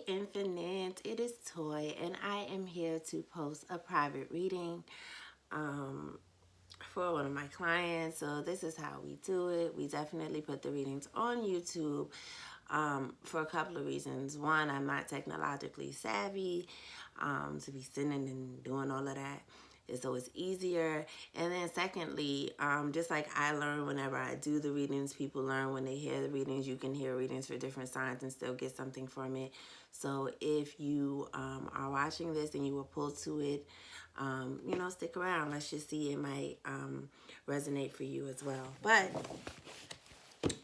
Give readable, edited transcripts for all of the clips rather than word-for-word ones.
Infinite, it is Toy, and I am here to post a private reading for one of my clients. So this is how we do it. We definitely put the readings on YouTube for a couple of reasons. One, I'm not technologically savvy to be sitting and doing all of that. So it's easier. And then secondly, just like I learn whenever I do the readings, people learn when they hear the readings. You can hear readings for different signs and still get something from it. So if you are watching this and you were pulled to it, stick around. Let's just see, it might resonate for you as well. But,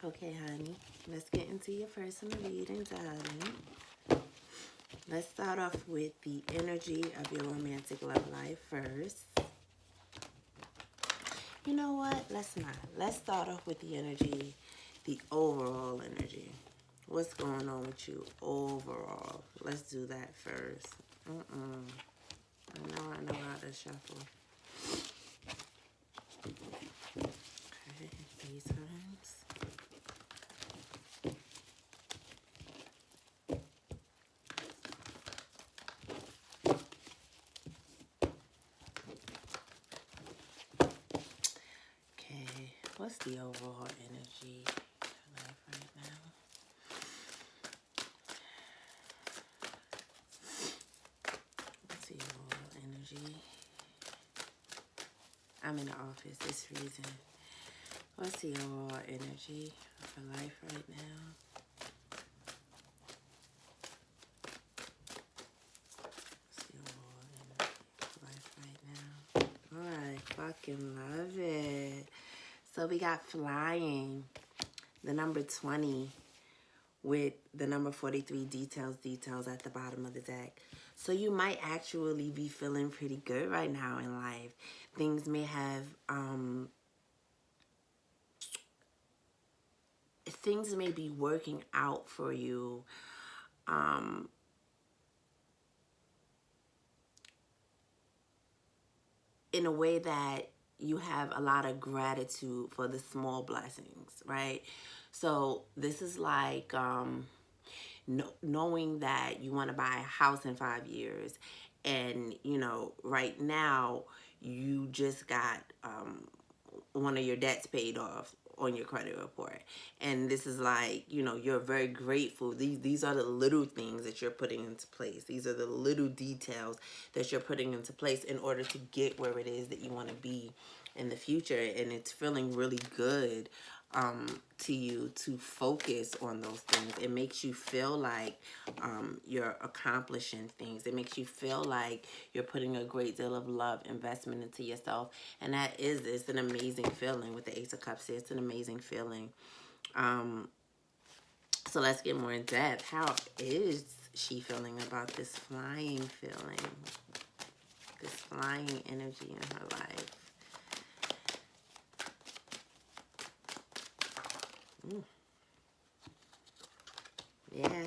okay, honey, let's get into your personal reading, darling. Let's start off with the energy of your romantic love life first. You know what? Let's not. Let's start off with the energy, the overall energy. What's going on with you overall? Let's do that first. I know how to shuffle. Okay, 3 times. Okay, what's the overall energy of life right now? What's the overall energy? I'm in the office, it's freezing. What's the overall energy of life right now? What's the overall energy of life right now? Oh, I fucking love it. So we got flying, the number 20 with the number 43, details at the bottom of the deck. So you might actually be feeling pretty good right now in life. Things may have, things may be working out for you. In a way that you have a lot of gratitude for the small blessings, right? So this is like knowing that you want to buy a house in 5 years, and right now you just got one of your debts paid off on your credit report, and this is like, you're very grateful. These are the little things that you're putting into place. These are the little details that you're putting into place in order to get where it is that you want to be in the future, and it's feeling really good to you to focus on those things. It makes you feel like you're accomplishing things. It makes you feel like you're putting a great deal of love, investment into yourself, and it's an amazing feeling. With the Ace of Cups here, it's an amazing feeling. So let's get more in depth. How is she feeling about this flying feeling, this flying energy in her life? Yeah,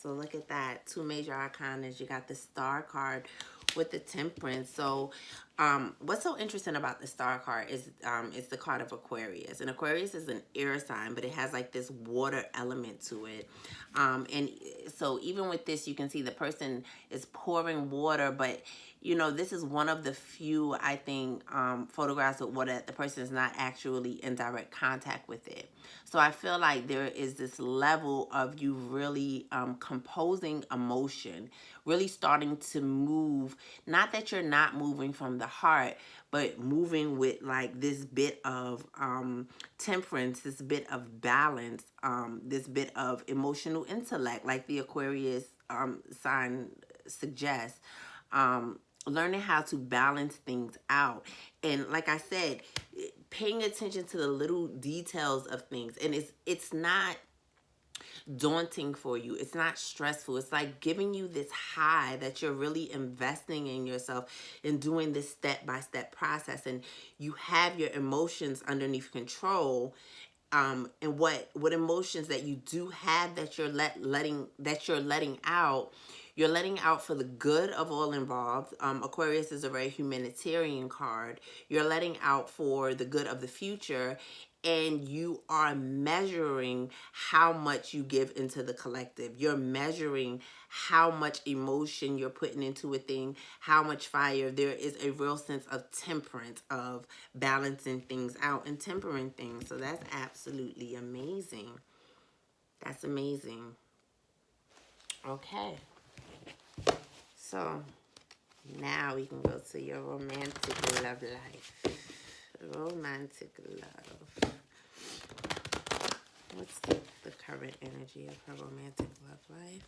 so look at that. 2 major arcanas. You got the Star card with the Temperance. So what's so interesting about the Star card is it's the card of Aquarius. And Aquarius is an air sign, but it has like this water element to it. And so even with this, you can see the person is pouring water, but this is one of the few, I think, photographs of water that the person is not actually in direct contact with it. So I feel like there is this level of you really composing emotion, really starting to move. Not that you're not moving from the heart, but moving with like this bit of temperance, this bit of balance, this bit of emotional intellect, like the Aquarius sign suggests. Learning how to balance things out. And like I said, paying attention to the little details of things. And it's not daunting for you. It's not stressful. It's like giving you this high that you're really investing in yourself and doing this step-by-step process. And you have your emotions underneath control. And what emotions that you do have that you're letting out, you're letting out for the good of all involved. Aquarius is a very humanitarian card. You're letting out for the good of the future, and you are measuring how much you give into the collective. You're measuring how much emotion you're putting into a thing, how much fire. There is a real sense of temperance, of balancing things out and tempering things. So that's absolutely amazing. That's amazing. Okay. So now we can go to your romantic love life. Romantic love. What's the current energy of her romantic love life?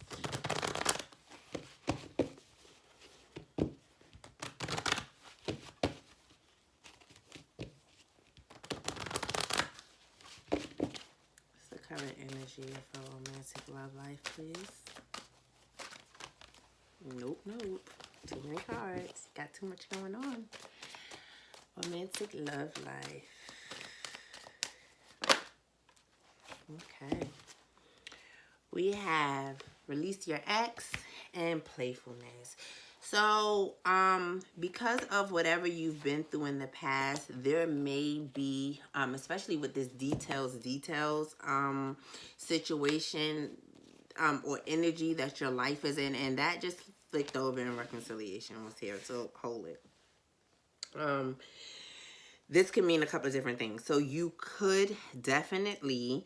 What's the current energy of her romantic love life, please? Nope, nope. Too many cards. Got too much going on. Romantic love life. Okay. We have release your ex and playfulness. So, because of whatever you've been through in the past, there may be, especially with this details, situation, or energy that your life is in, and that just flicked over and reconciliation was here, so hold it. This can mean a couple of different things. So you could definitely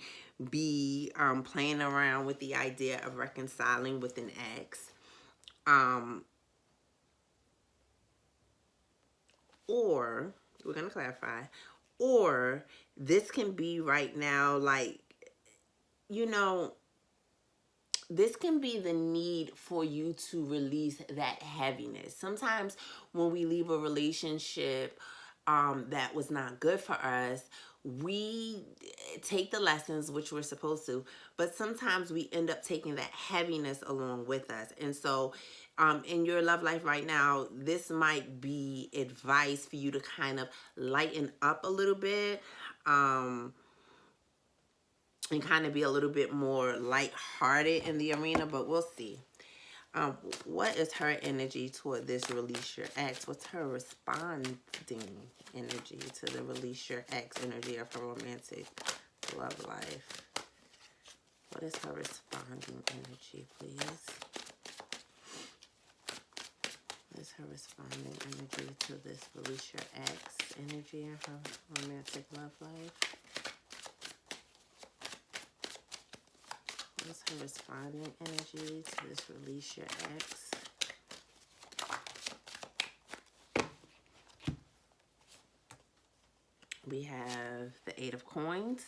be playing around with the idea of reconciling with an ex. Or, we're going to clarify, or this can be right now, like, you know, this can be the need for you to release that heaviness. Sometimes when we leave a relationship that was not good for us, we take the lessons, which we're supposed to, but sometimes we end up taking that heaviness along with us. And so in your love life right now, this might be advice for you to kind of lighten up a little bit. And kind of be a little bit more lighthearted in the arena, but we'll see. What is her energy toward this release your ex? What's her responding energy to the release your ex energy of her romantic love life? What is her responding energy, please? What is her responding energy to this release your ex energy in her romantic love life? What's her responding energy to this release your ex? We have the Eight of Coins.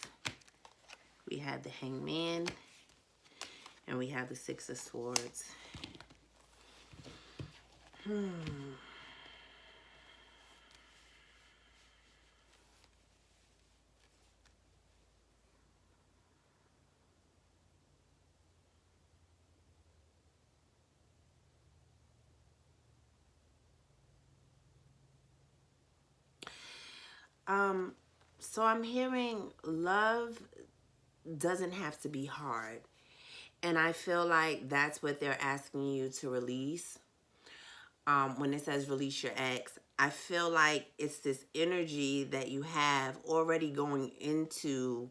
We have the Hangman. And we have the Six of Swords. So I'm hearing love doesn't have to be hard. And I feel like that's what they're asking you to release. When it says release your ex, I feel like it's this energy that you have already going into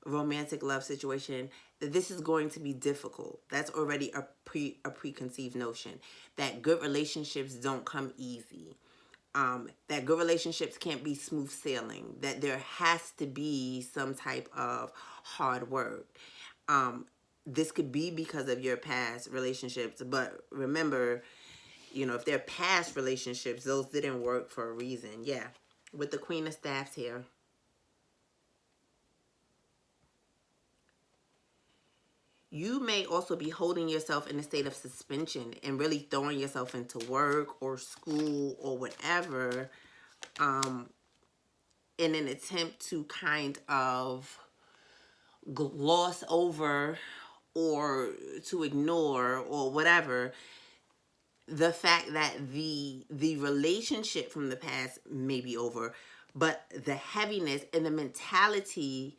romantic love situation, that this is going to be difficult. That's already a preconceived notion. That good relationships don't come easy. That good relationships can't be smooth sailing, that there has to be some type of hard work. This could be because of your past relationships, but remember, you know, if they're past relationships, those didn't work for a reason. Yeah, with the Queen of Staffs here. You may also be holding yourself in a state of suspension and really throwing yourself into work or school or whatever in an attempt to kind of gloss over or to ignore or whatever the fact that the relationship from the past may be over, but the heaviness and the mentality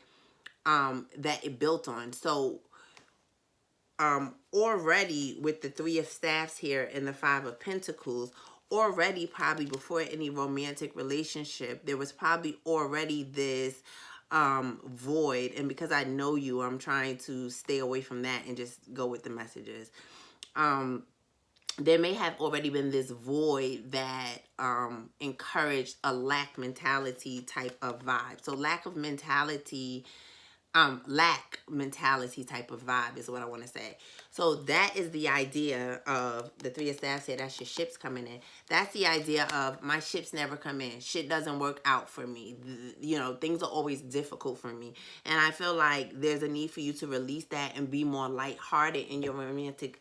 that it built on. So already with the Three of Staffs here and the Five of Pentacles, already probably before any romantic relationship, there was probably already this void, and because I know you, I'm trying to stay away from that and just go with the messages. There may have already been this void that encouraged a lack mentality type of vibe. So lack mentality type of vibe is what I want to say. So that is the idea of the Three of Staffs here. That's your ships coming in. That's the idea of my ships never come in. Shit doesn't work out for me. You know, things are always difficult for me. And I feel like there's a need for you to release that and be more lighthearted in your romantic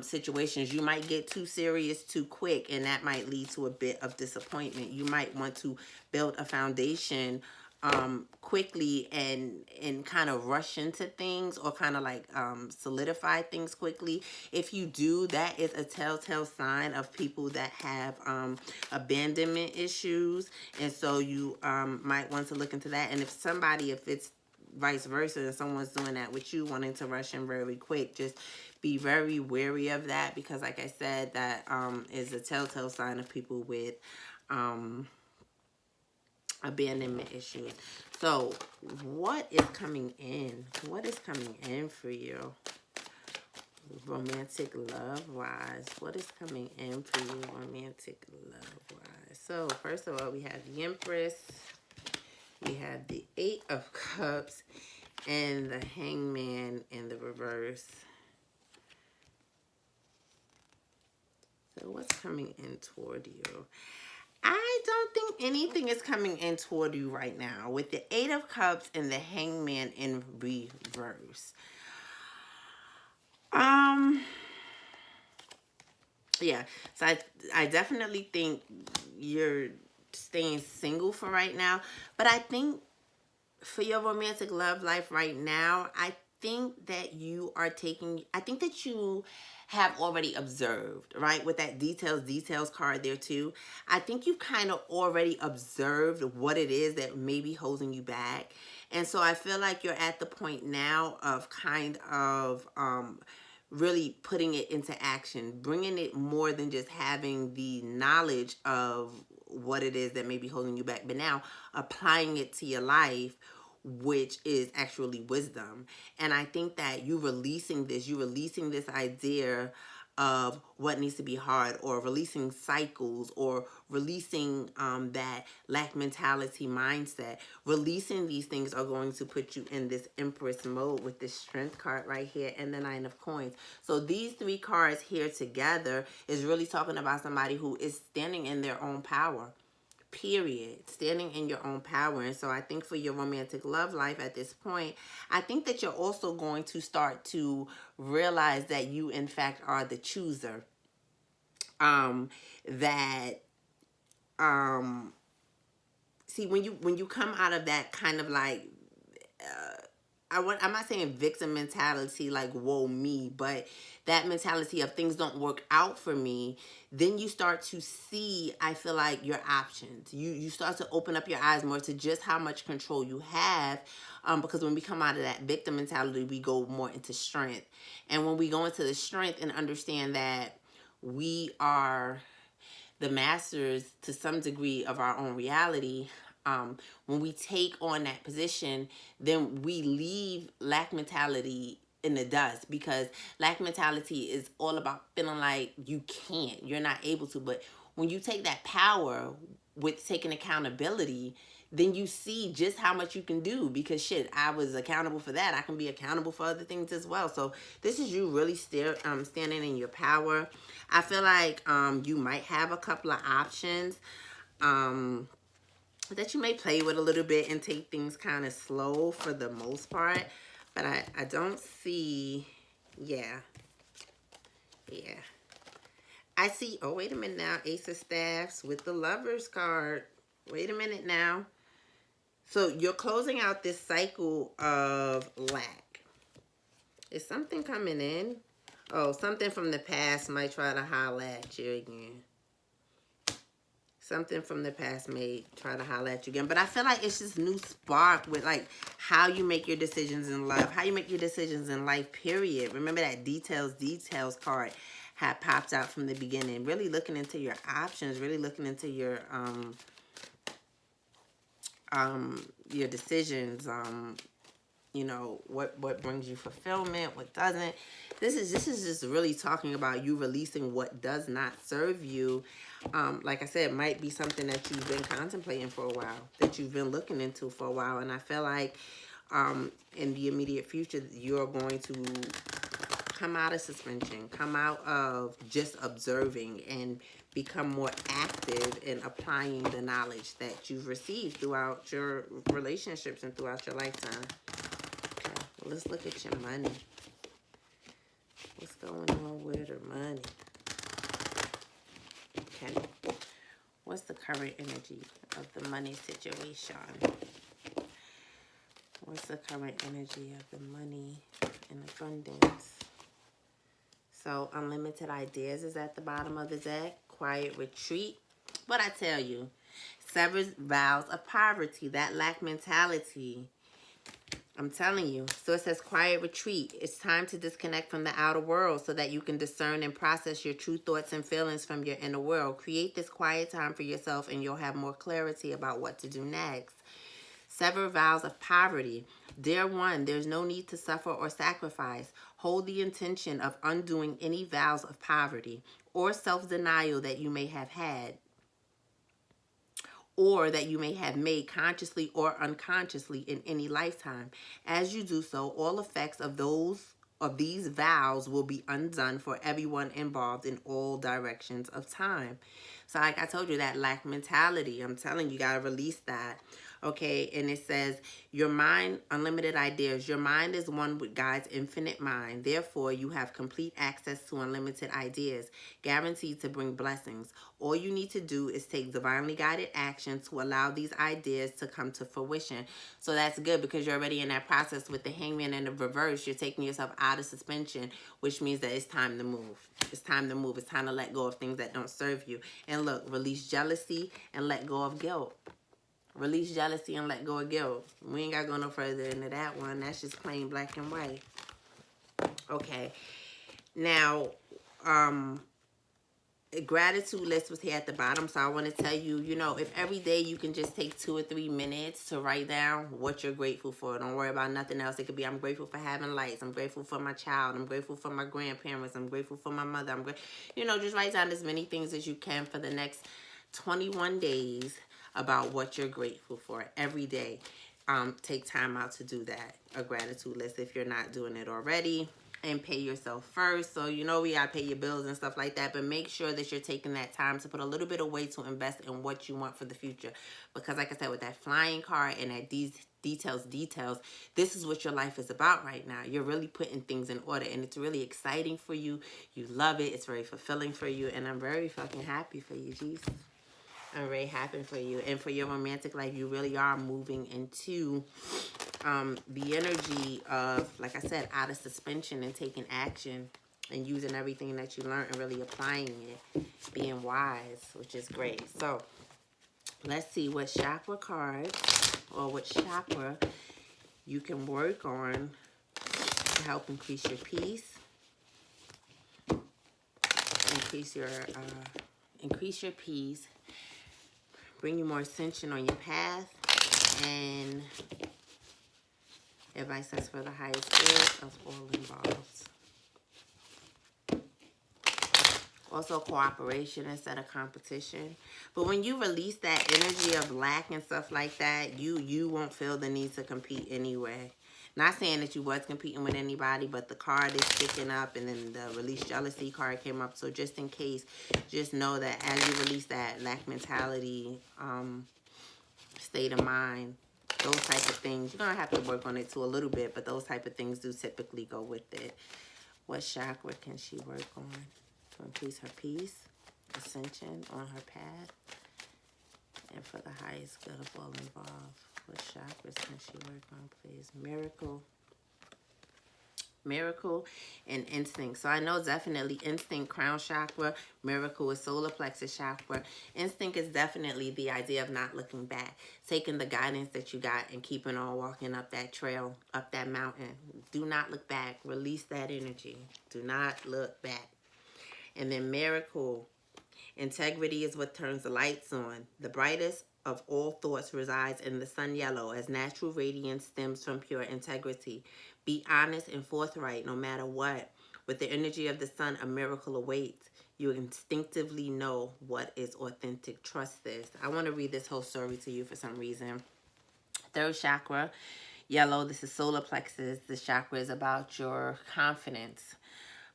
situations. You might get too serious too quick, and that might lead to a bit of disappointment. You might want to build a foundation quickly and kind of rush into things, or kind of like solidify things quickly. If you do, that is a telltale sign of people that have abandonment issues, and so you might want to look into that. And if it's vice versa and someone's doing that with you, wanting to rush in very quick, just be very wary of that, because like I said, that is a telltale sign of people with abandonment issues. So what is coming in? What is coming in for you? Romantic love wise. What is coming in for you romantic love wise? So first of all, we have the Empress. We have the Eight of Cups and the Hangman in the reverse. So what's coming in toward you? I don't think anything is coming in toward you right now with the Eight of Cups and the Hangman in reverse. Yeah, so I definitely think you're staying single for right now, but I think for your romantic love life right now, I think that you have already observed, right? With that details card there too. I think you've kind of already observed what it is that may be holding you back. And so I feel like you're at the point now of kind of really putting it into action, bringing it more than just having the knowledge of what it is that may be holding you back, but now applying it to your life, which is actually wisdom. And I think that you releasing this idea of what needs to be hard, or releasing cycles, or releasing that lack mentality mindset. Releasing these things are going to put you in this Empress mode with this Strength card right here and the Nine of Coins. So these three cards here together is really talking about somebody who is standing in their own power. Period. Standing in your own power. And so I think for your romantic love life at this point, I think that you're also going to start to realize that you in fact are the chooser. See, when you come out of that kind of like I'm not saying victim mentality, like woe me, but that mentality of things don't work out for me, then you start to see, I feel like, your options. You start to open up your eyes more to just how much control you have, because when we come out of that victim mentality, we go more into strength. And when we go into the strength and understand that we are the masters to some degree of our own reality, when we take on that position, then we leave lack mentality in the dust, because lack mentality is all about feeling like you're not able to. But when you take that power with taking accountability, then you see just how much you can do, because shit, I was accountable for that. I can be accountable for other things as well. So this is you really standing in your power. I feel like you might have a couple of options that you may play with a little bit and take things kind of slow for the most part. But I don't see, yeah. I see, oh, wait a minute now, Ace of Staffs with the Lovers card. Wait a minute now. So you're closing out this cycle of lack. Is something coming in? Oh, something from the past might try to holler at you again. Something from the past may try to holler at you again. But I feel like it's this new spark with like how you make your decisions in love, how you make your decisions in life, period. Remember that details card had popped out from the beginning. Really looking into your options, really looking into your your decisions, you know, what brings you fulfillment, what doesn't. This is just really talking about you releasing what does not serve you. Like I said, it might be something that you've been contemplating for a while, that you've been looking into for a while, and I feel like in the immediate future you're going to come out of suspension, come out of just observing, and become more active in applying the knowledge that you've received throughout your relationships and throughout your lifetime. Okay, well, let's look at your money. What's going on with her money? Okay, what's the current energy of the money situation? What's the current energy of the money in abundance? So, unlimited ideas is at the bottom of the deck. Quiet retreat. But I tell you, severs vows of poverty, that lack mentality. I'm telling you. So it says quiet retreat. It's time to disconnect from the outer world so that you can discern and process your true thoughts and feelings from your inner world. Create this quiet time for yourself and you'll have more clarity about what to do next. Sever vows of poverty. Dear one, there's no need to suffer or sacrifice. Hold the intention of undoing any vows of poverty or self-denial that you may have had or that you may have made consciously or unconsciously in any lifetime. As you do so, all effects of these vows will be undone for everyone involved in all directions of time. So like I told you, that lack mentality, I'm telling you, gotta release that. Okay, and it says, your mind, unlimited ideas. Your mind is one with God's infinite mind. Therefore, you have complete access to unlimited ideas, guaranteed to bring blessings. All you need to do is take divinely guided action to allow these ideas to come to fruition. So that's good because you're already in that process with the hangman and the reverse. You're taking yourself out of suspension, which means that it's time to move. It's time to move. It's time to let go of things that don't serve you. And look, release jealousy and let go of guilt. Release jealousy and let go of guilt. We ain't got to go no further into that one. That's just plain black and white. Okay. Now, a gratitude list was here at the bottom. So I want to tell you, you know, if every day you can just take 2 or 3 minutes to write down what you're grateful for. Don't worry about nothing else. It could be, I'm grateful for having lights. I'm grateful for my child. I'm grateful for my grandparents. I'm grateful for my mother. You know, just write down as many things as you can for the next 21 days about what you're grateful for every day. Take time out to do that, a gratitude list if you're not doing it already, and pay yourself first. So, you know, we gotta pay your bills and stuff like that, but make sure that you're taking that time to put a little bit away to invest in what you want for the future. Because like I said, with that flying card and that details, this is what your life is about right now. You're really putting things in order, and it's really exciting for you. You love it. It's very fulfilling for you, and I'm very fucking happy for you, Jesus. I'm very happy for you. And for your romantic life, you really are moving into the energy of, like I said, out of suspension and taking action and using everything that you learned and really applying it, being wise, which is great. So let's see what chakra cards or what chakra you can work on to help increase your peace, increase your peace, bring you more ascension on your path, and advice that's for the highest good of all involved. Also cooperation instead of competition. But when you release that energy of lack and stuff like that, you won't feel the need to compete anyway. Not saying that you was competing with anybody, but the card is sticking up, and then the release jealousy card came up. So just in case, just know that as you release that lack mentality, state of mind, those type of things, you're going to have to work on it too a little bit, but those type of things do typically go with it. What chakra can she work on to increase her peace, ascension on her path, and for the highest good of all involved? What chakras can she work on, please? Miracle and instinct. So I know definitely instinct, crown chakra. Miracle is solar plexus chakra. Instinct is definitely the idea of not looking back, taking the guidance that you got and keeping on walking up that trail, up that mountain. Do not look back. Release that energy. Do not look back. And then miracle, integrity is what turns the lights on. The brightest of all thoughts resides in the sun yellow, as natural radiance stems from pure integrity. Be honest and forthright no matter what. With the energy of the sun, a miracle awaits. You instinctively know what is authentic. Trust this. I want to read this whole story to you for some reason. Third chakra, yellow. This is solar plexus. This chakra is about your confidence.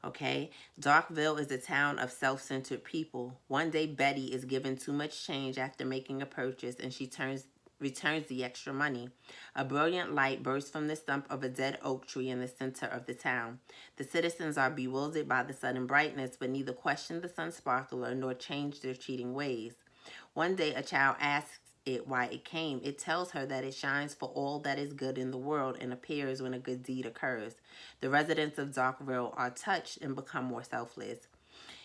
Okay, Darkville is a town of self-centered people. One day, Betty is given too much change after making a purchase, and she returns the extra money. A brilliant light bursts from the stump of a dead oak tree in the center of the town. The citizens are bewildered by the sudden brightness, but neither question the sun's sparkler nor change their cheating ways. One day, a child asks it why it came. It tells her that it shines for all that is good in the world and appears when a good deed occurs. The residents of Darkville are touched and become more selfless.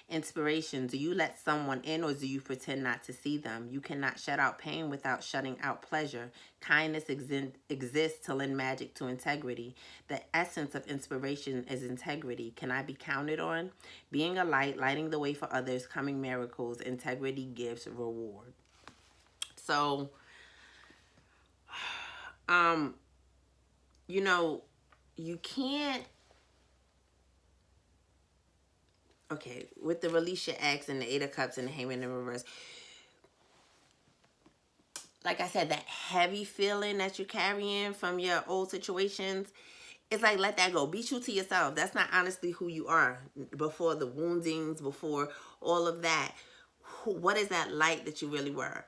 Inspiration. Do you let someone in, or do you pretend not to see them? You cannot shut out pain without shutting out pleasure. Kindness exists to lend magic to integrity. The essence of inspiration is integrity. Can I be counted on? Being a light, lighting the way for others, coming miracles. Integrity gives reward. So, you know, you can't, okay, with the release your ex and the Eight of Cups and the Hangman in reverse, like I said, that heavy feeling that you're carrying from your old situations, it's like, let that go. Be true to yourself. That's not honestly who you are before the woundings, before all of that. What is that light that you really were?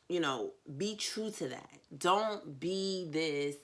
You know, be true to that. Don't be this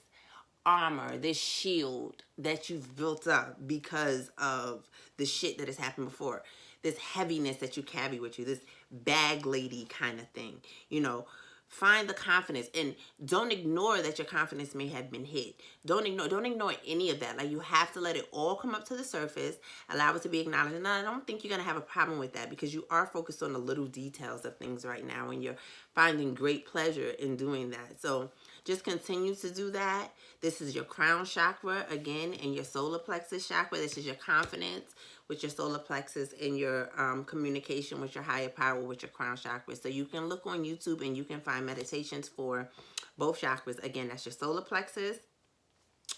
armor, this shield that you've built up because of the shit that has happened before. This heaviness that you carry with you, this bag lady kind of thing. You know, find the confidence and don't ignore that your confidence may have been hit. Don't ignore any of that. Like, you have to let it all come up to the surface, allow it to be acknowledged. And I don't think you're going to have a problem with that, because you are focused on the little details of things right now and you're finding great pleasure in doing that. So just continue to do that. This is your crown chakra again, and your solar plexus chakra. This is your confidence with your solar plexus and your communication with your higher power with your crown chakra. So you can look on YouTube and you can find meditations for both chakras. Again, that's your solar plexus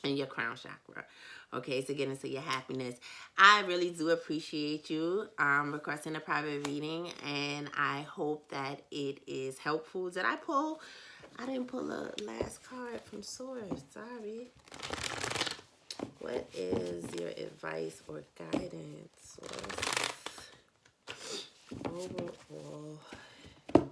and your crown chakra. Okay, so get into your happiness. I really do appreciate you requesting a private reading, and I hope that it is helpful. Did I pull? I didn't pull a last card from Source. Sorry. What is your advice or guidance, Source? Overall. 3.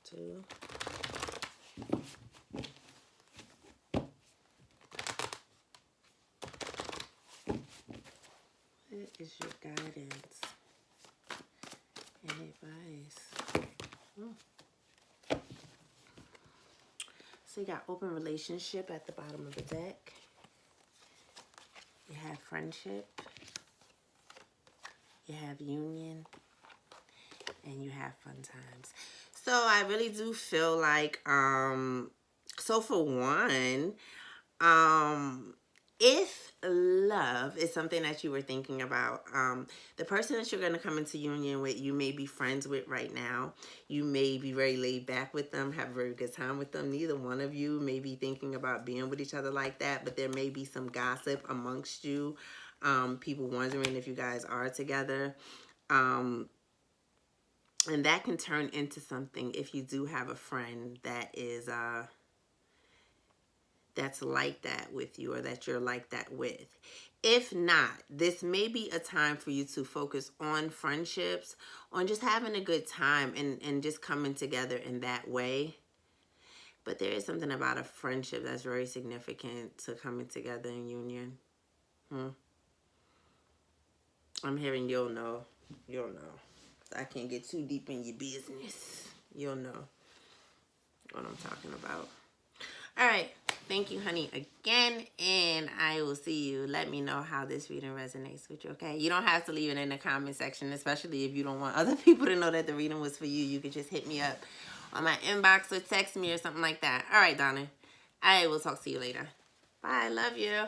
Two. What is your guidance and advice? So you got open relationship at the bottom of the deck. You have friendship. You have union. And you have fun times. So I really do feel like, so for one, if love is something that you were thinking about, the person that you're going to come into union with, you may be friends with right now. You may be very laid back with them, have a very good time with them. Neither one of you may be thinking about being with each other like that, but there may be some gossip amongst you. People wondering if you guys are together. And that can turn into something if you do have a friend that is that's like that with you, or that you're like that with. If not, this may be a time for you to focus on friendships, on just having a good time and just coming together in that way. But there is something about a friendship that's very significant to coming together in union. I'm hearing you'll know. You'll know. I can't get too deep in your business. You'll know what I'm talking about. All right. Thank you, honey, again. And I will see you. Let me know how this reading resonates with you, okay? You don't have to leave it in the comment section, especially if you don't want other people to know that the reading was for you. You could just hit me up on my inbox or text me or something like that. All right, Donna. I will talk to you later. Bye. Love you.